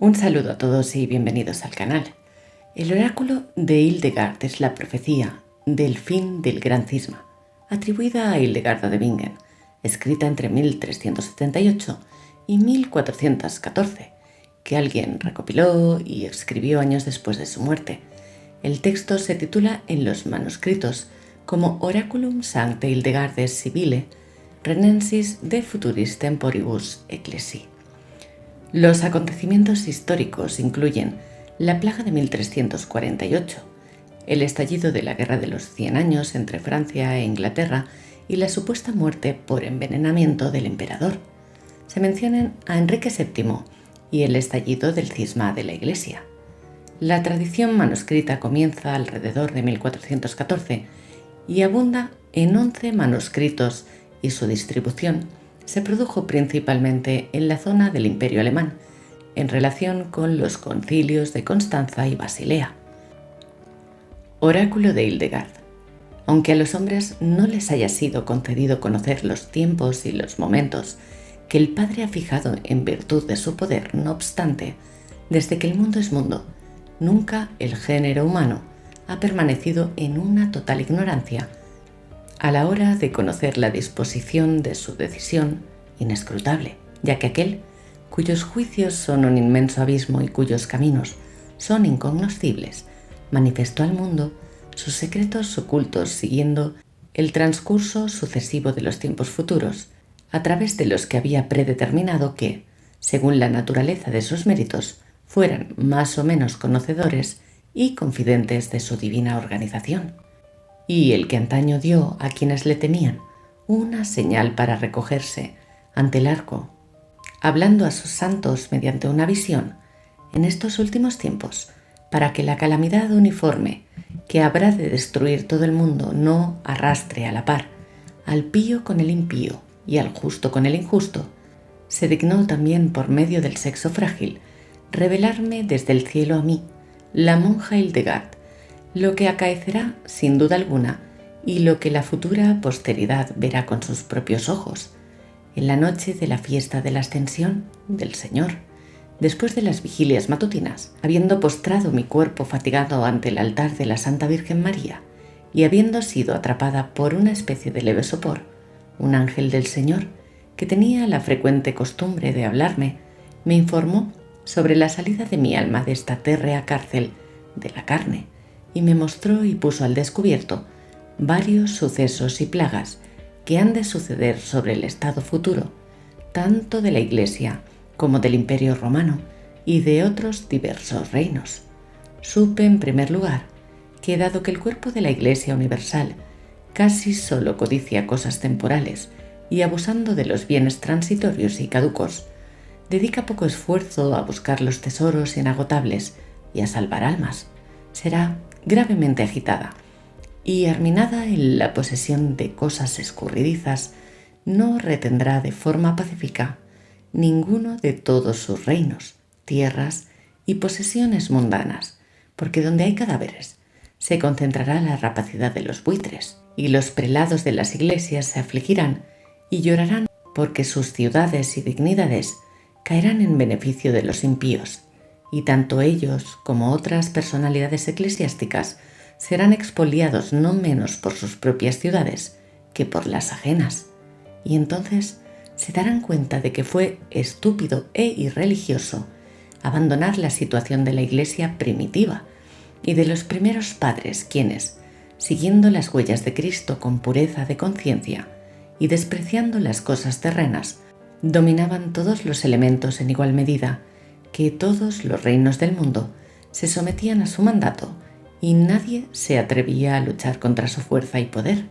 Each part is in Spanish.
Un saludo a todos y bienvenidos al canal. El oráculo de Hildegard es la profecía del fin del gran cisma, atribuida a Hildegarda de Bingen, escrita entre 1378 y 1414, que alguien recopiló y escribió años después de su muerte. El texto se titula en los manuscritos como Oraculum Sanctae Hildegarde Sibylle, Renensis de Futuris Temporibus Ecclesiae. Los acontecimientos históricos incluyen la plaga de 1348, el estallido de la Guerra de los 100 años entre Francia e Inglaterra y la supuesta muerte por envenenamiento del emperador. Se mencionan a Enrique VII y el estallido del cisma de la Iglesia. La tradición manuscrita comienza alrededor de 1414 y abunda en 11 manuscritos y su distribución se produjo principalmente en la zona del Imperio Alemán, en relación con los concilios de Constanza y Basilea. Oráculo de Hildegard. Aunque a los hombres no les haya sido concedido conocer los tiempos y los momentos que el Padre ha fijado en virtud de su poder, no obstante, desde que el mundo es mundo, nunca el género humano ha permanecido en una total ignorancia a la hora de conocer la disposición de su decisión inescrutable, ya que aquel cuyos juicios son un inmenso abismo y cuyos caminos son incognoscibles, manifestó al mundo sus secretos ocultos siguiendo el transcurso sucesivo de los tiempos futuros, a través de los que había predeterminado que, según la naturaleza de sus méritos, fueran más o menos conocedores y confidentes de su divina organización. Y el que antaño dio a quienes le temían una señal para recogerse ante el arco, hablando a sus santos mediante una visión en estos últimos tiempos, para que la calamidad uniforme que habrá de destruir todo el mundo no arrastre a la par al pío con el impío y al justo con el injusto, se dignó también por medio del sexo frágil revelarme desde el cielo a mí, la monja Hildegard, lo que acaecerá sin duda alguna y lo que la futura posteridad verá con sus propios ojos, en la noche de la fiesta de la Ascensión del Señor, después de las vigilias matutinas, habiendo postrado mi cuerpo fatigado ante el altar de la Santa Virgen María y habiendo sido atrapada por una especie de leve sopor, un ángel del Señor, que tenía la frecuente costumbre de hablarme, me informó sobre la salida de mi alma de esta térrea cárcel de la carne, y me mostró y puso al descubierto varios sucesos y plagas que han de suceder sobre el estado futuro, tanto de la Iglesia como del Imperio Romano y de otros diversos reinos. Supe, en primer lugar, que dado que el cuerpo de la Iglesia universal casi solo codicia cosas temporales y abusando de los bienes transitorios y caducos, dedica poco esfuerzo a buscar los tesoros inagotables y a salvar almas, será gravemente agitada y arminada en la posesión de cosas escurridizas, no retendrá de forma pacífica ninguno de todos sus reinos, tierras y posesiones mundanas, porque donde hay cadáveres se concentrará la rapacidad de los buitres, y los prelados de las iglesias se afligirán y llorarán porque sus ciudades y dignidades caerán en beneficio de los impíos, y tanto ellos como otras personalidades eclesiásticas serán expoliados no menos por sus propias ciudades que por las ajenas, y entonces se darán cuenta de que fue estúpido e irreligioso abandonar la situación de la Iglesia primitiva y de los primeros padres quienes, siguiendo las huellas de Cristo con pureza de conciencia y despreciando las cosas terrenas, dominaban todos los elementos en igual medida, que todos los reinos del mundo se sometían a su mandato y nadie se atrevía a luchar contra su fuerza y poder,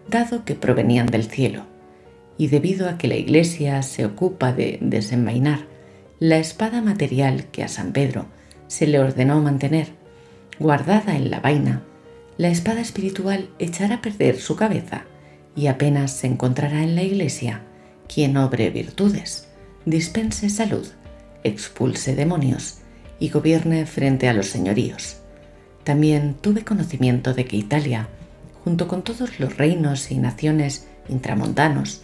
dado que provenían del cielo. Y debido a que la Iglesia se ocupa de desenvainar la espada material que a San Pedro se le ordenó mantener, guardada en la vaina, la espada espiritual echará a perder su cabeza y apenas se encontrará en la Iglesia quien obre virtudes, dispense salud, expulse demonios y gobierne frente a los señoríos. También tuve conocimiento de que Italia, junto con todos los reinos y naciones intramontanos,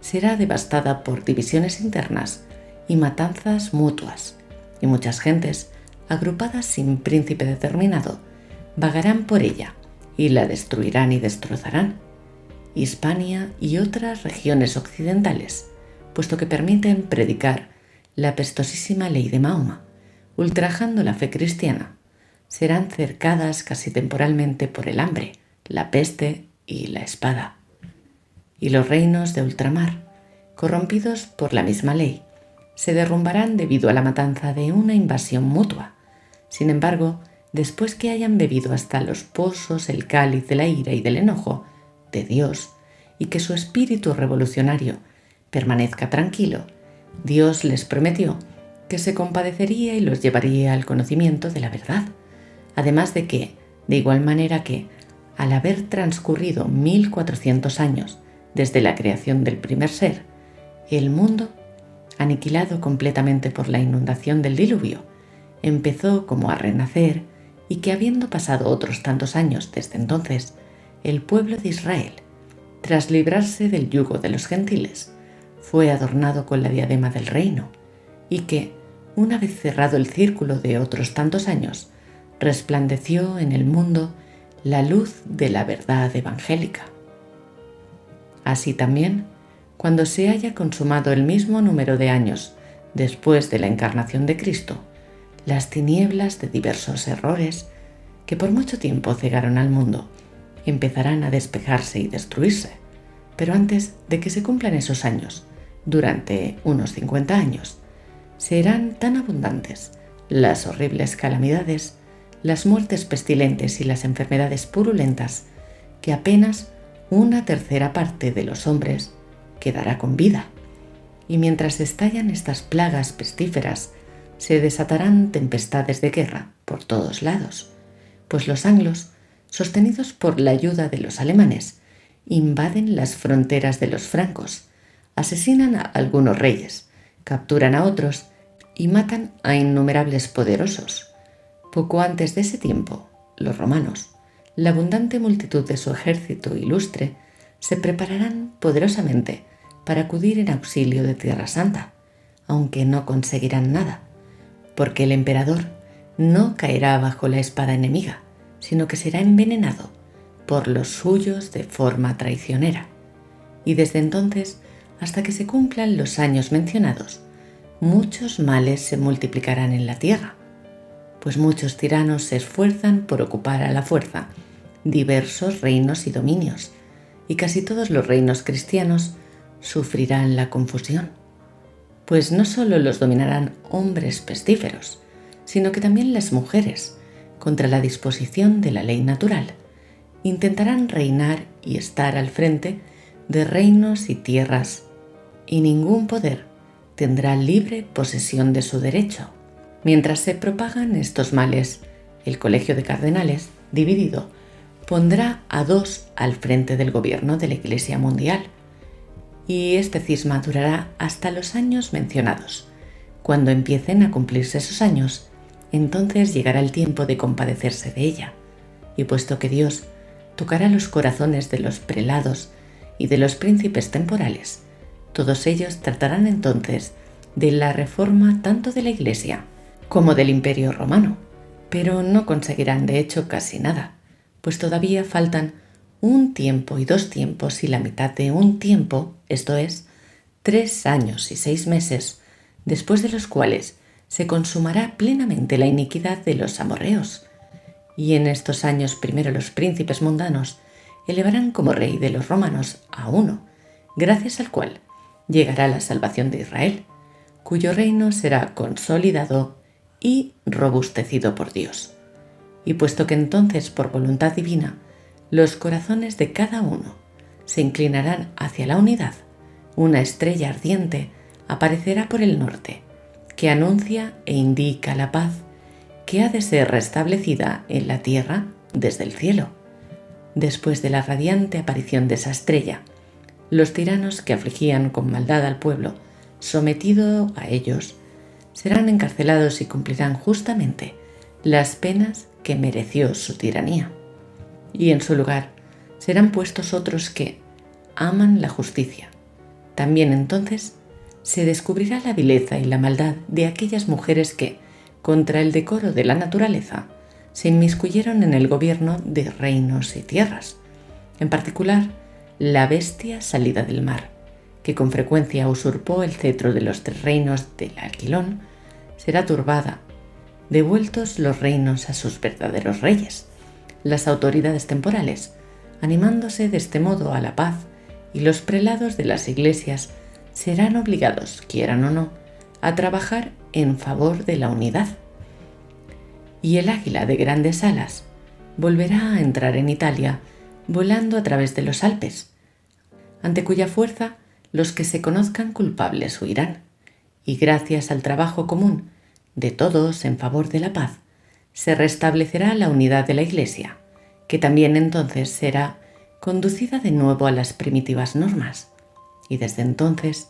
será devastada por divisiones internas y matanzas mutuas, y muchas gentes, agrupadas sin príncipe determinado, vagarán por ella y la destruirán y destrozarán. Hispania y otras regiones occidentales, puesto que permiten predicar la apestosísima ley de Mahoma, ultrajando la fe cristiana, serán cercadas casi temporalmente por el hambre, la peste y la espada. Y los reinos de ultramar, corrompidos por la misma ley, se derrumbarán debido a la matanza de una invasión mutua. Sin embargo, después que hayan bebido hasta los pozos el cáliz de la ira y del enojo de Dios, y que su espíritu revolucionario permanezca tranquilo, Dios les prometió que se compadecería y los llevaría al conocimiento de la verdad, además de que, de igual manera que, al haber transcurrido 1400 años desde la creación del primer ser, el mundo, aniquilado completamente por la inundación del diluvio, empezó como a renacer y que habiendo pasado otros tantos años desde entonces, el pueblo de Israel, tras librarse del yugo de los gentiles, fue adornado con la diadema del reino y que, una vez cerrado el círculo de otros tantos años, resplandeció en el mundo la luz de la verdad evangélica. Así también, cuando se haya consumado el mismo número de años después de la encarnación de Cristo, las tinieblas de diversos errores que por mucho tiempo cegaron al mundo empezarán a despejarse y destruirse, pero antes de que se cumplan esos años, durante unos 50 años, serán tan abundantes las horribles calamidades, las muertes pestilentes y las enfermedades purulentas que apenas una tercera parte de los hombres quedará con vida. Y mientras estallan estas plagas pestíferas, se desatarán tempestades de guerra por todos lados, pues los anglos, sostenidos por la ayuda de los alemanes, invaden las fronteras de los francos, asesinan a algunos reyes, capturan a otros y matan a innumerables poderosos. Poco antes de ese tiempo, los romanos, la abundante multitud de su ejército ilustre, se prepararán poderosamente para acudir en auxilio de Tierra Santa, aunque no conseguirán nada, porque el emperador no caerá bajo la espada enemiga, sino que será envenenado por los suyos de forma traicionera. Y desde entonces, hasta que se cumplan los años mencionados, muchos males se multiplicarán en la tierra, pues muchos tiranos se esfuerzan por ocupar a la fuerza diversos reinos y dominios, y casi todos los reinos cristianos sufrirán la confusión, pues no solo los dominarán hombres pestíferos, sino que también las mujeres, contra la disposición de la ley natural, intentarán reinar y estar al frente de reinos y tierras, y ningún poder tendrá libre posesión de su derecho. Mientras se propagan estos males, el Colegio de Cardenales, dividido, pondrá a 2 al frente del gobierno de la Iglesia Mundial, y este cisma durará hasta los años mencionados. Cuando empiecen a cumplirse esos años, entonces llegará el tiempo de compadecerse de ella, y puesto que Dios tocará los corazones de los prelados y de los príncipes temporales, todos ellos tratarán entonces de la reforma tanto de la Iglesia como del Imperio Romano, pero no conseguirán de hecho casi nada, pues todavía faltan un tiempo y 2 tiempos y la mitad de un tiempo, esto es, 3 años y 6 meses, después de los cuales se consumará plenamente la iniquidad de los amorreos. Y en estos años primero los príncipes mundanos elevarán como rey de los romanos a uno, gracias al cual llegará la salvación de Israel, cuyo reino será consolidado y robustecido por Dios. Y puesto que entonces, por voluntad divina, los corazones de cada uno se inclinarán hacia la unidad, una estrella ardiente aparecerá por el norte, que anuncia e indica la paz que ha de ser restablecida en la tierra desde el cielo. Después de la radiante aparición de esa estrella, los tiranos que afligían con maldad al pueblo sometido a ellos serán encarcelados y cumplirán justamente las penas que mereció su tiranía. Y en su lugar serán puestos otros que aman la justicia. También entonces se descubrirá la vileza y la maldad de aquellas mujeres que, contra el decoro de la naturaleza, se inmiscuyeron en el gobierno de reinos y tierras, en particular la bestia salida del mar, que con frecuencia usurpó el cetro de los 3 reinos del Aquilón, será turbada, devueltos los reinos a sus verdaderos reyes, las autoridades temporales, animándose de este modo a la paz, y los prelados de las iglesias serán obligados, quieran o no, a trabajar en favor de la unidad. Y el águila de grandes alas volverá a entrar en Italia volando a través de los Alpes, ante cuya fuerza los que se conozcan culpables huirán, y gracias al trabajo común de todos en favor de la paz, se restablecerá la unidad de la Iglesia, que también entonces será conducida de nuevo a las primitivas normas, y desde entonces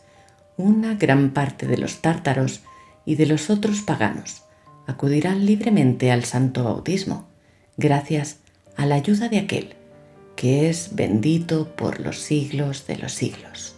una gran parte de los tártaros y de los otros paganos acudirán libremente al santo bautismo, gracias a la ayuda de aquel que es bendito por los siglos de los siglos.